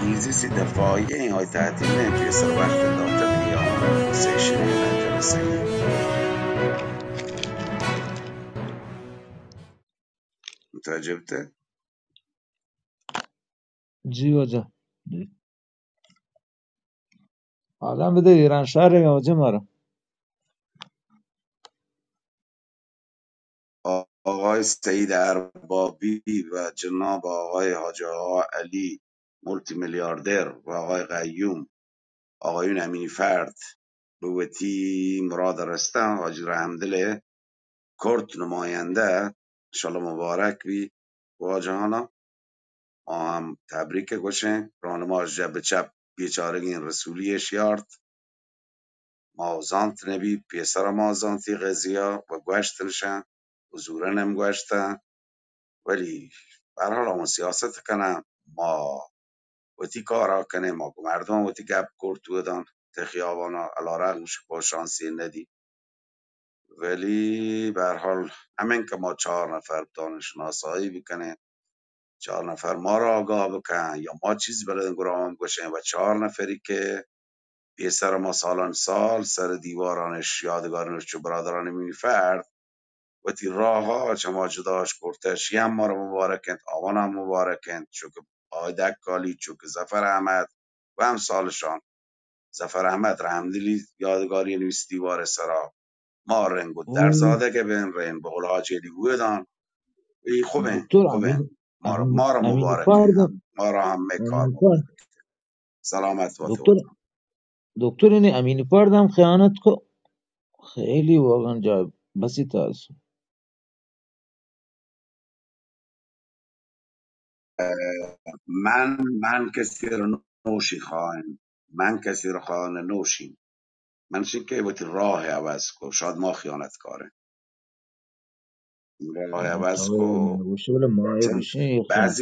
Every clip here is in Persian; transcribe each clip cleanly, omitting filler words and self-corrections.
ایزی دفاعی این های تعطیل نه پیسر وقت داته بیا آمارا سیشنی نه جلسه متوجه بته جی وجه آدم بده ایران شهر یا وجه مارا آقای سعید اربابی و جناب آقای حاج آقا علی مولتی میلیاردر و آقای قیوم آقایون امینی فرد به وتی مراد رستن حاجی رحمدل کرد نماینده انشالله مبارک بی واجهانا ما هم تبریک گوشه رانماز جب چپ بیچارگین رسولیش یارد مازانت نبی پیسر مازانتی غزیا و گوشتنشن حضورا نم گوشتن ولی برحال همون سیاست کنم ما وتی کارا کنه ما مردم وتی گپ کرد تو دان تخیابانا علا رقمش با شانسی ندی ولی برحال همین که ما 4 نفر دانشناسایی بکنه 4 نفر ما را آگاه بکن یا ما چیز بلدن گرام گوشن و 4 نفری که یه سر ما سالان سال سر دیوارانش یادگارانش چو برادران میفرد و تی راه ها چما جداش کرتش یم ما رو مبارکند آوان هم مبارکند چو که آیدک کالی چو که زفر احمد و هم سالشان زفر احمد رحمدلی یادگاری نویس دیوار سرا ما رنگ و او درزاده که بین رنگ به قول حاجی بودان ای خوبه دکتر خوبه ما را امین مبارکه فرد هم ما را هم کار امین فرد مبارک سلامت باتی دکتر وطن دکتر اینی امین فرد هم خیانت کو خیلی واقعا جای بسیط است من کسی رو نوشی خواهیم من کسی رو خواهن نوشیم من که باید راه عوض کو شاید ما خیانت کاره راه عوض کو نگوشه بله مایه چون بشه خیان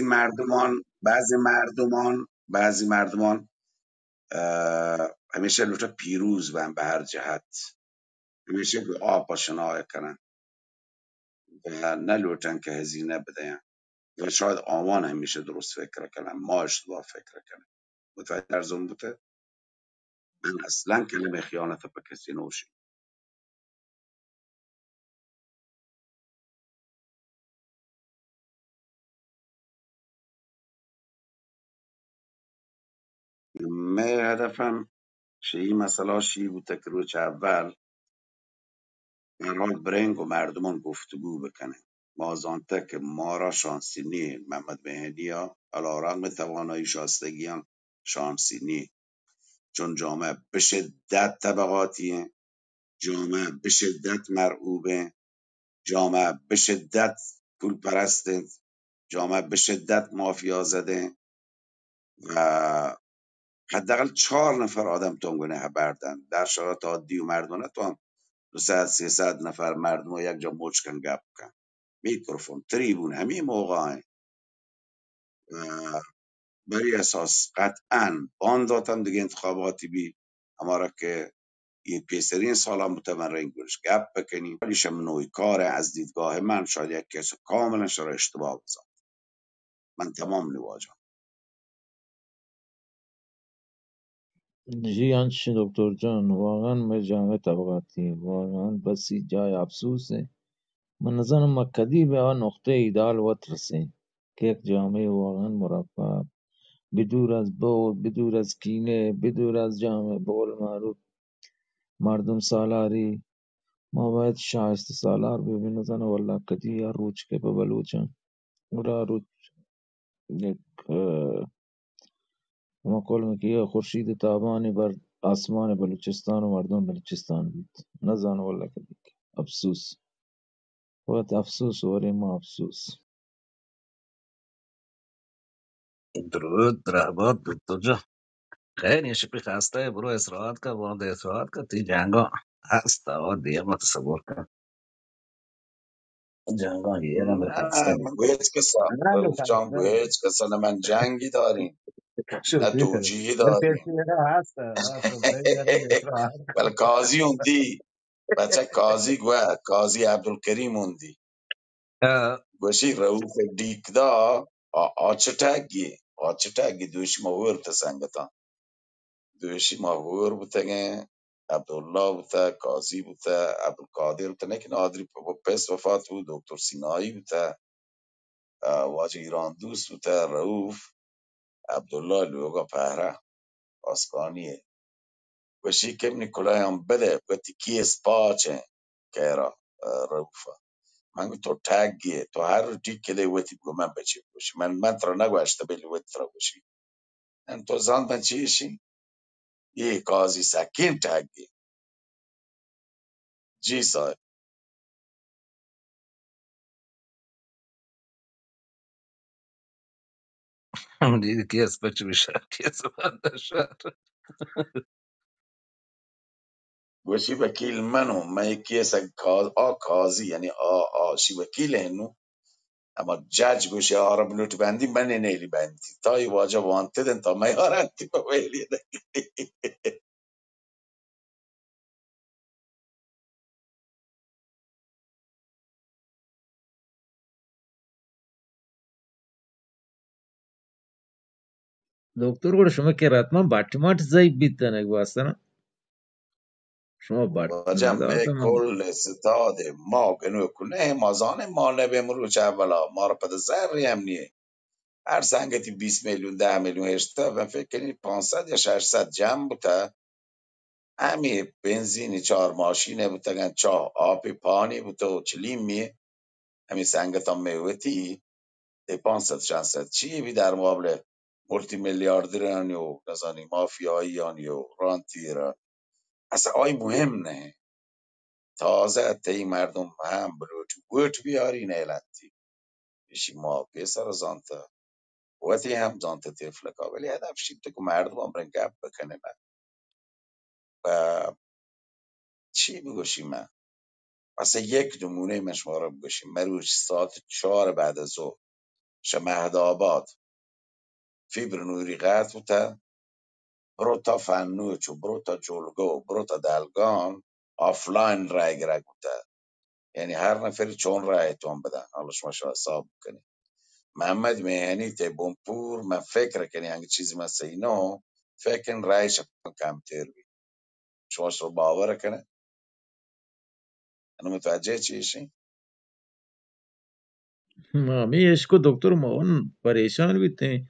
بعضی مردمان همیشه لوتا پیروز بن به هر جهت همیشه به آب پاشنا کنن و نه لوتن که هزینه بدهن و شاید آوان همیشه درست فکر کنن ما اشتباه فکر کنن متوجه ارزون بوده من اصلا کلمه خیانت به کسی نوشیم من هدفم شیئی مسئله شیئی بوده که روچ اول برحال برنگ و مردمان گفتگو بکنه مازانته که ما را شانسی نی محمد مهدی ها علا رقم توانایی شاستگیان شانسی نی چون جامعه به شدت طبقاتیه جامعه به شدت مرعوبه جامعه به شدت پول پرسته جامعه به شدت مافیا زده و حداقل 4 نفر آدم تونگونه بردن در شرایط عادی و مردونه تو هم 200-300 نفر مردم رو یک جا موچ کن گپ کن میکروفون تریبون همین موقع بری اساس قطعا بان داتم دیگه انتخاباتی بی همارا که یه پیسرین سالا متمرین گوش گپ بکنیم ولیشم نوعی کار از دیدگاه من شاید یک کس کاملا شرا اشتباه بزن من تمام نواجم جی انچه دکتر جان واقعا ما جامعه طبقاتی واقعا بسی جای افسوسه من نظرم مکدی به آن نقطه ایدال وقت رسید که یک جامعه واقعا مرفه بدور از بود بدور از کینه بدور از جامعه بول معروف مردم سالاری ما باید شایسته سالار ببین زن والله کدی یا روچ که به بلوچن ورا روچ یک ما قول میگه یه خورشید تابانی بر آسمان بلوچستان و مردم بلوچستان بود نزان والله کدی افسوس وقت افسوس ولی ما افسوس درود رهبات دکتر جان خیلی شپی خسته برو استراحت کن وارد استراحت کن تی جنگا هست آقا دیگه متصور کن جنگا یه رنگ خسته نه من گویا هیچ کسا رنگ رئوف جان خسته گویا هیچ کسا نه من جنگی داریم نه شوخی کرد توجیهی بسیار داریم چیزا هست راست بریم استراحت ولی قاضی اوندی بچه قاضی گوه قاضی عبدالکریم اوندی گوشی رئوف دیک دا آچه تگی چه تاگی دوشی ما ور بتا سنگتان دوشی ما ور بتا عبدالله بتا قاضی بتا عبدالقادر بتا نکن آدری پس وفات بود دکتر سینایی بتا واجه ایران دوست بتا رؤوف عبدالله لوگا پهره آسکانیه وشی کم نیکولای هم بده بگتی کیس پاچه که را رؤوفا من گفت تو تگیه تو هر رو دیگ کلی ویتی بگو من بچی بگوشی من ترا نگوشته بلی ویت ترا گوشی ان تو زان من چیشی یه قاضی سکین تگی جی صاحب دیدی کی از بچه بیشتر کی از من شد. گوشی وکیل منو من یکی از قاضی یعنی شی وکیل هنو اما جج گوشی آره بلوٹ بندی من نیلی بندی تا ای واجه وانتدن تا میارنتی با ویلی ده doktor కూడా شما که رتما باتمات زی بیتن اگه واسه شما بات واجه به نداشت من کل ستاد ما گنو کنه مازان ما نبیم چه اولا ما رو پده زر هم نیه هر سنگتی 20 میلیون 10 میلیون هشتا من فکر کنی 500 یا 600 جمع بوده همی بنزینی 4 ماشینه بوده چاه آبی پانی بوده و چلیم میه همی سنگت هم میوتی ده 500 600 چیه بی در مقابل مولتی میلیاردرانی و نزانی مافیایی و رانتی را اصلا آی مهم نه تازه تی مردم هم بلوچ گوت بیاری نیلندی بشی ما پیسر زانتا قوتی هم زانتا تفلکا ولی هدف شید که مردم هم برن گپ بکنه من و چی بگوشی من مثلا یک نمونه من شما رو بگوشیم مروش ساعت 4 بعد از ظهر شمهد آباد فیبر نوری قطع بوده برو تا فنوچ و برو تا جلگو و برو تا دلگان آفلاین رای گرک بوده یعنی هر نفری چون رایتون بدن حالا شما شو حساب بکنی محمد مهنی ته بومپور من فکر کنی هنگی چیزی مثل اینو فکر رایش کمتر بی شما رو باور کنه انو متوجه چیشی می اشکو دکتر ما اون پریشان بیته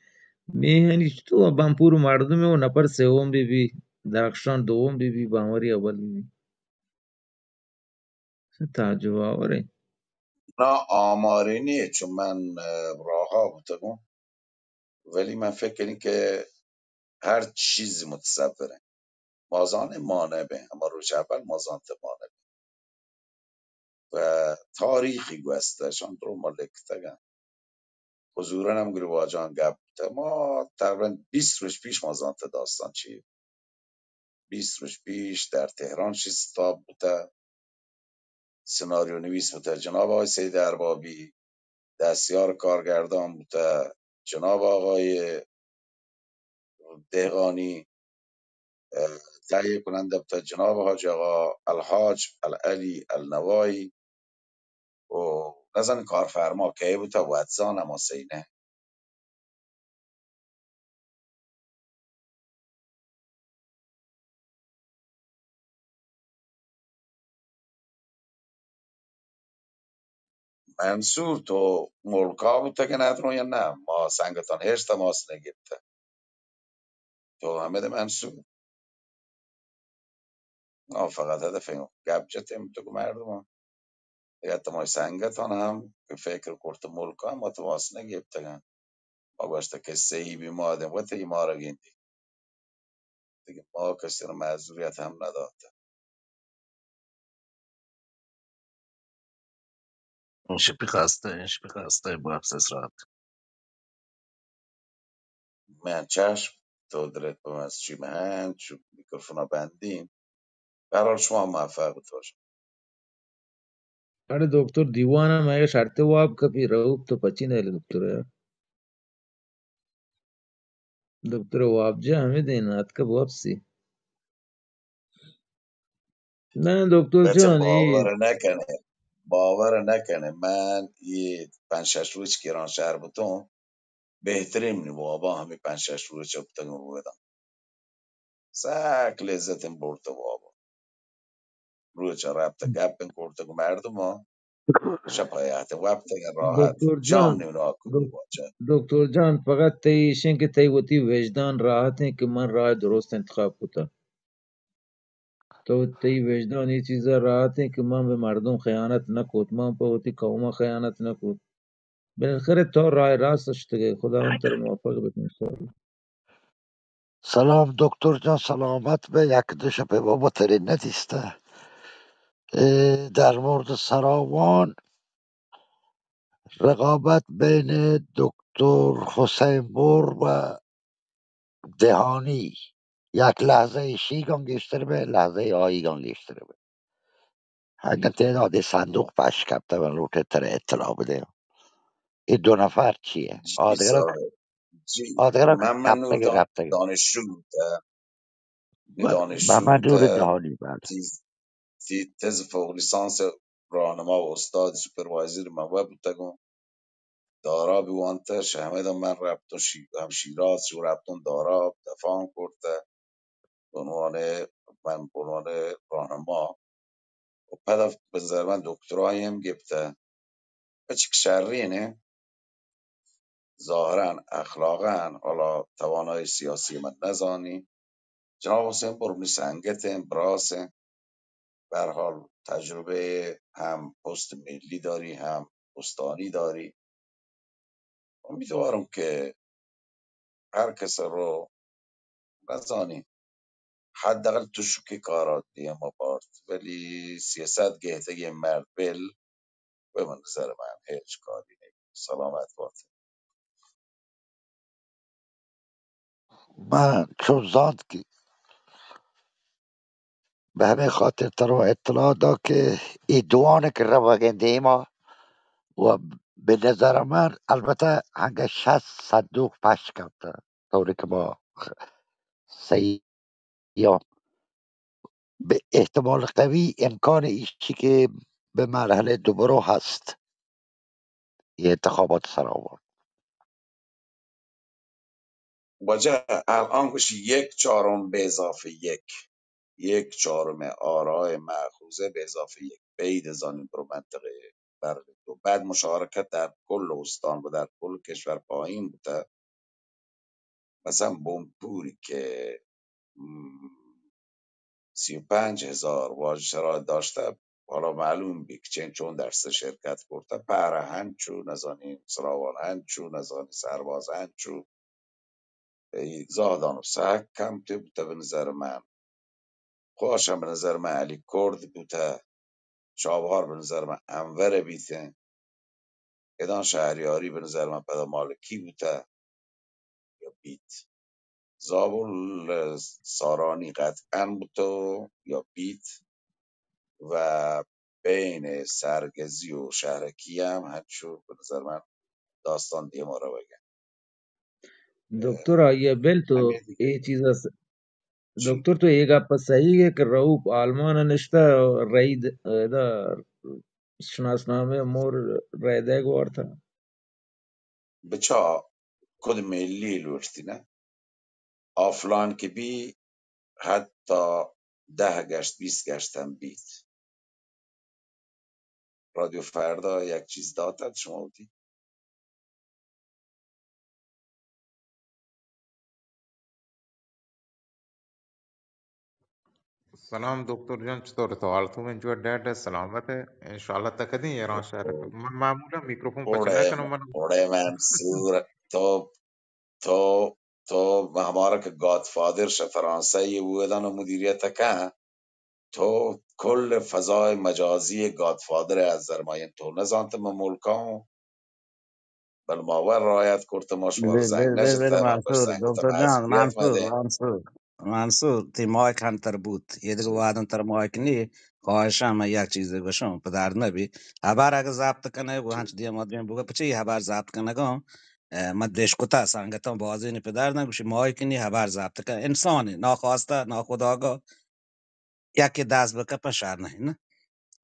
می هنی تو بامپور مردم و نفر سوم بی درخشان دوم بی بامری اول بی تعجب آوره نه آماری نیه چون من راه ها بودم ولی من فکر کنی که هر چیزی متصوره مازان مانه به اما روش اول مازان مانه و تاریخی گوسته شان درو مالک حضورا هم گروه واجان گپ بوده ما تقریبا 20 روز پیش مازانت داستان چی 20 روز پیش در تهران شستاب بوده سناریو نویس بوده جناب آقای سید اربابی دستیار کارگردان بوده جناب آقای دهقانی تهیه کننده بوده جناب حاج آقا الحاج العلی النوایی و نزن کارفرما که بوده واتزان هم حسینه منصور تو ملکا بوده که ندرون یا نه ما سنگتان هشت ماست نگیبته تو حامد منصور فقط هدف این گپ جتیم تو مردم دیگه ما سنگتان هم به فکر کرت ملکا هم متواس نگیبتگن ما باشته که ای بی مادم و تی ما را گیندی دیگه ما کسی رو معذوریت هم نداد این شپی خسته با افسس رات. من چشم تو درت به من چی مهند چون میکروفونا بندیم برحال شما موفق باش अरे doktor दीवाना मैं शर्ते वो आप कभी रहो तो पची नहीं ले doktor वो आप जा हमें देना आज का वो आपसी ना doktor بچه جان این باور نکنه من یه 5 6 روز که ایران شهر بودم بهترین بابا همین 5 6 روز چپتن رو بدم سک لذتم برده بابا روی چه رابطه گپن کرده مردم ها شپایت وقت راحت دکتر جان جام نمینا کنی دک- باچه دکتر جان فقط تیشین که تی وتی وجدان راحت ہے کہ من راه درست انتخاب کتا تو تی وجدان یہ چیزا راحت ہے کہ من به مردم خیانت نکوت من په وتی قوم خیانت نکوت بالاخره تو راه راستش دیگه خداوند تر موفق بکنه. سلام دکتر جان سلامت به یک دو شب بابا تری ندیسته در مورد سراوان رقابت بین دکتر حسین بور و دهانی یک لحظه شیگان گشتر به لحظه آیگان گشتر به اگر تعداد صندوق پش کبته و لوټه تر اطلاع بده این دو نفر چیه جی صاحب جی آدگرک من نور کپتگی رپتگی دانشجو بوده نی دانشجو محمد نور بوده دهانی بله تز فوق لیسانس راهنما و استاد سوپروایزر من بوده دارا بوانته شهمه من ربط هم شیراز شو ربطون دارا دفاع کرده به عنوان من به عنوان راهنما و پدا به نظر من دکترایم گبته بچه که شرری نه ظاهرا اخلاقا حالا توانای سیاسی من نزانی جناب حسین برونی سنگت براس به هر حال تجربه هم پست ملی داری هم استانی داری امیدوارم که هر کس رو نزانی حداقل تو شوکی کارات دیم آپارت ولی سیاست گهتگی مرد بل به من نظر من هیچ کاری نیم سلامت باد من چون زاد که به همین خاطر تر و اطلاع دا که این دوانه که روگنده ما و به نظر من البته هنگه 60 صندوق پش کرده طوری که با سیام به احتمال قوی امکان ایشی که به مرحله دوباره هست یه انتخابات سر آورد واجه الان گوشی 1/4 به اضافه 1/4 آرای مأخوذه به اضافه 1 بعید زانین برو منطقه برد و بعد مشارکت در کل استان و در کل کشور پایین بوده مثلا بومپوری که 35,000 واج شرایط داشته حالا معلوم بی که چون درس شرکت کرده پهره هنچو نزانی سراوان هنچو نزانی سرباز هنچو زادان و سحک کم تی بوده به نظر من خواشم به نظر من علی کرد بوده چابهار به نظر من انور بیته ادان شهریاری به نظر من پدا مالکی بوده یا بیت زابل سارانی قطعا بوده یا بیت و بین سرگزی و شهرکی هم هنچو به نظر من داستان دیگه ما رو بگن دکتر ये बेल तो همین دیگه ये चीज چی دکتر تو ये गप्पा सही है कि रऊफ आलमान नश्ता रईद دا شناسنامه مور رایده گوار था به چا کد ملی لوشتی نه آفلان که بی حتی 10 گشت 20 گشت هم بیت رادیو فردا یک چیز داتد شما بودی سلام دکتر جان چطور تو حالتون من جو ډاډ سلامت ہے انشاءالله تکدین ایران شهر من معمولا میکروفون پچ نکنم من اوڑے منصور تو تو تو hamaरा که گادفادر شه فرانسه بودن و مدیریت که تو کل فضای مجازی گادفادر از درماین تو نزانت من ملکام بل ماور رایت کرت ماش بار زنگ بده نشته من باش منصور زنگ تا دکتر جان مسئولیت مده منصور تی مایک هم تر بود یه دیگه چی؟ وادن تر مایک نی خواهشم من یک چیز دیگه گوشم پدر نبی هبر اگه ضبط کنه و هنچ دیگه مادریم بگه پچه یه هبر ضبط کنه گم من دشکتا سنگتم بازی نی پدر نگوشی مایک نی هبر ضبط کنه انسانی ناخواسته ناخداگاه یکی دست بکه پشر نه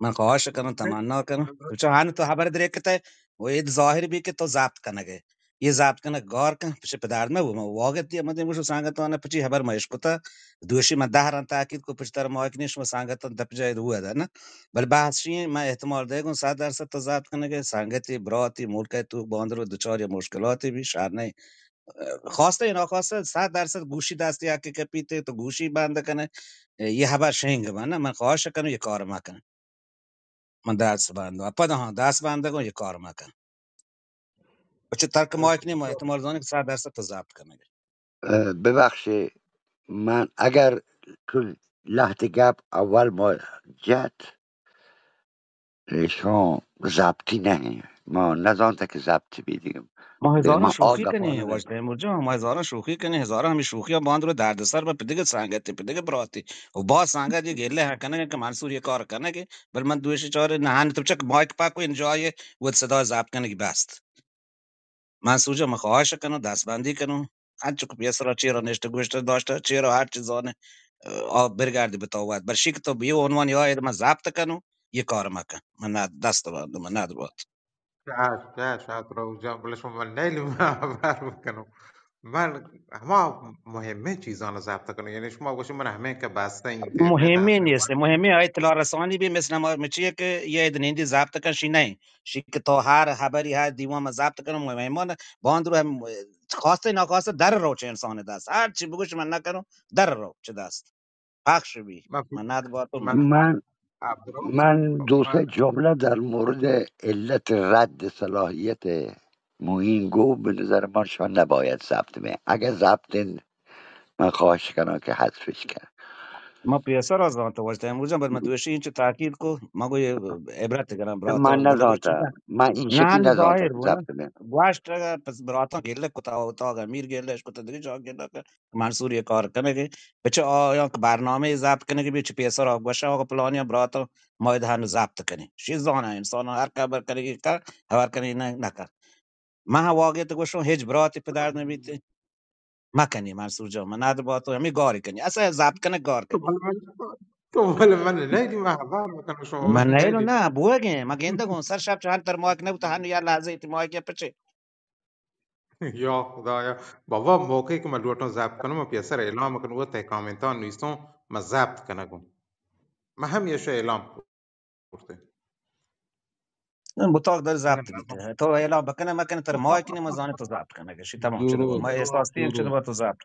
من خواهش کنم تمنا کنم تو هن تو خبر داره که و این ظاهر بھی که تو ضبط کنه یه ضبط کنه گار کن پش پدر ما و واقع تی مده مشو سانگتون پچی خبر مایش کوتا دوشی من دهران تاکید کو پشتر مایک نیش ما سانگتون دپ جای رو ده نه بل بحث شی ما احتمال ده گون 100% تو ضبط کنه که سانگتی براتی ملک تو باندرو دچار مشکلاتی بھی شار نہیں خواسته یا ناخواسته 100% گوشی دستی که کپیته تو گوشی بند کنه یه خبر شنگ من من خواهش کنم یه کار مکن من دست بند اپا ده دست بند کن یه کار مکن بچه ترک مایک نیم احتمال دانه که 100% تو ضبط کنه ببخشید من اگر تو لحظه گپ اول ما جت شما ضبطی نه ما نزانته که ضبطی بیدیم ما به هزاران ما شوخی کنی آگاهانه نه واجد امروز ما هزاران شوخی کنی هزاران همی شوخی ها باند رو دردسر و پدیگه سنگتی پدیگه براتی و با سنگت یه گله هکنه که منصور یه کار کنه که بل من دویش چاره نهان تو چک مایک پاک و انجای و صدا ضبط کنه که بست منصور جا مخواهش کنه دستبندی کنه هر چک پیس را چی را نشته گوشته داشته چی را هر چیزانه برگردی بتاوت بر شیک تو بیو عنوان یا من ضبط کنه یه کار مکن من دست بند من ندارم چش رو جان من نیلی خبر بکنم من همه مهمه چیزان رو ضبط کنم یعنی شما باشید من همه که بسته اینترنت مهمی هستن نیست مهمی های اطلاع رسانی بھی مثل ما میچیه که یه دنیندی ضبط کن شی نہیں شی که تو هر خبری هر دیوان ما ضبط کنم مهمان باند رو هم خواسته ناخواسته در رو چه انسان دست هر چی بگوش من نکنم در رو چه دست پخش بی من من ند با تو من من من ابرو من دو من سه جمله در مورد علت رد صلاحیت موین گو به نظر من شما نباید ضبط می اگر ضبط من خواهش کنم که حذفش کرد ما پیسر از آن تو وقت امروز هم بر من دوشی این چه تاکید کو ما گوی عبرت کنم من براتا بل نزانتم من این نه شکل نزانتم ظاهر که بود نه ضبط می گوشت پس براتا گله کتا تا امیر گلش کتا دیگه جا گله که منصور یه کار کنه که بچه آیا که برنامه ضبط کنه که بیچه پیسر آب باشه آقا پلانی براتا ماید هنو ضبط کنی چی زانه انسان هر کار کنه که کار هر کنه نه نکر من واقعیت گوشم هیچ براتی پدر نمیتی مکنی منصور جان من ندر با تو همی گاری کنی اصلا ضبط کنه گار تو کنی مال من تو مال من نیلی خبر بکنم شما من من نیلو نیلی نه بوگه ما گنده گون سر شب چهار تر ماک نبوده هنو یا لحظه ایتی ماک پچه یا خدایا بابا موقعی که من لوٹو ضبط کنم من پیسر اعلام کنم و ته کامنتان نیستم من ضبط کنم من هم یه شو اعلام کرده این بطاق داره اینم ضبط بیته تو اعلام بکنه مکنه تر مایک نی مزانه تو ضبط کنه شی تمام شده با درود ما احساس تیم شده درود با تو ضبط